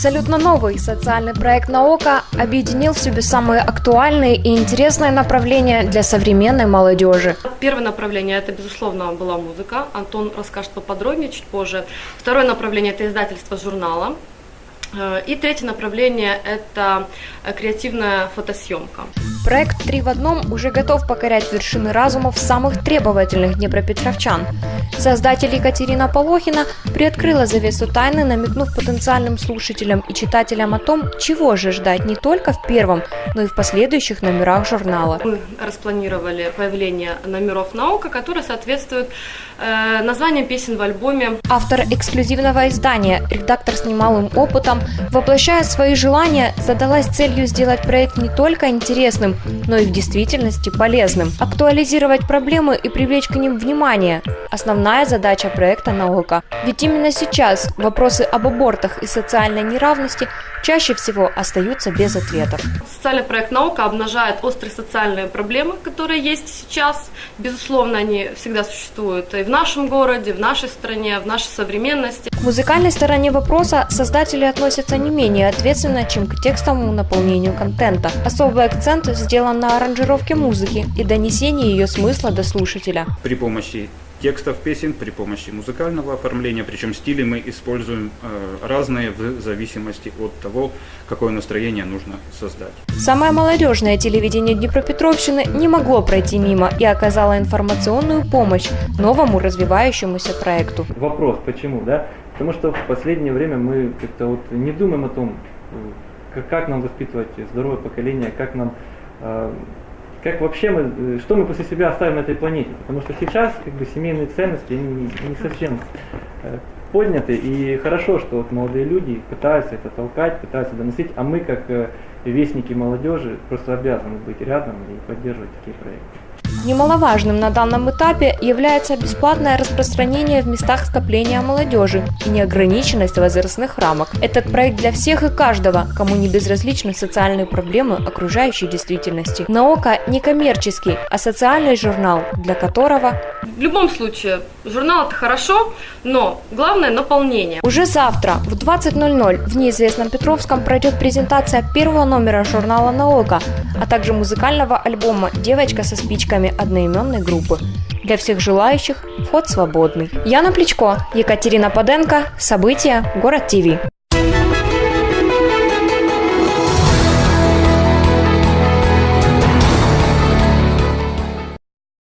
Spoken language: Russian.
Абсолютно новый социальный проект «Наука» объединил в себе самые актуальные и интересные направления для современной молодежи. Первое направление – это, безусловно, была музыка. Антон расскажет поподробнее чуть позже. Второе направление – это издательство журнала. И третье направление – это креативная фотосъемка. Проект «Три в одном» уже готов покорять вершины разумов самых требовательных днепропетровчан. Создатель Екатерина Полохина приоткрыла завесу тайны, намекнув потенциальным слушателям и читателям о том, чего же ждать не только в первом, но и в последующих номерах журнала. Мы распланировали появление номеров «Наука», которые соответствуют названиям песен в альбоме. Автор эксклюзивного издания, редактор с немалым опытом, воплощая свои желания, задалась целью сделать проект не только интересным, но и в действительности полезным. Актуализировать проблемы и привлечь к ним внимание – основная задача проекта «Наука». Ведь именно сейчас вопросы об абортах и социальной неравности чаще всего остаются без ответов. Социальный проект «Наука» обнажает острые социальные проблемы, которые есть сейчас. Безусловно, они всегда существуют и в нашем городе, в нашей стране, в нашей современности. К музыкальной стороне вопроса создатели относятся не менее ответственно, чем к текстовому наполнению контента. Особый акцент сделан на аранжировке музыки и донесении ее смысла до слушателя. При помощи текстов песен, при помощи музыкального оформления, причем стили мы используем разные в зависимости от того, какое настроение нужно создать. Самое молодежное телевидение Днепропетровщины не могло пройти мимо и оказало информационную помощь новому развивающемуся проекту. Вопрос, почему, да? Потому что в последнее время мы как-то не думаем о том, как нам воспитывать здоровое поколение, как вообще что мы после себя оставим на этой планете. Потому что сейчас семейные ценности не совсем подняты. И хорошо, что молодые люди пытаются это толкать, пытаются доносить, а мы, как вестники молодежи, просто обязаны быть рядом и поддерживать такие проекты. Немаловажным на данном этапе является бесплатное распространение в местах скопления молодежи и неограниченность возрастных рамок. Этот проект для всех и каждого, кому не безразличны социальные проблемы окружающей действительности. «Наука» не коммерческий, а социальный журнал, для которого... В любом случае, журнал – это хорошо, но главное – наполнение. Уже завтра в 20:00 в неизвестном Петровском пройдет презентация первого номера журнала «Наука», а также музыкального альбома «Девочка со спичками» одноименной группы. Для всех желающих вход свободный. Яна Плечко, Екатерина Паденко. События. Город ТВ.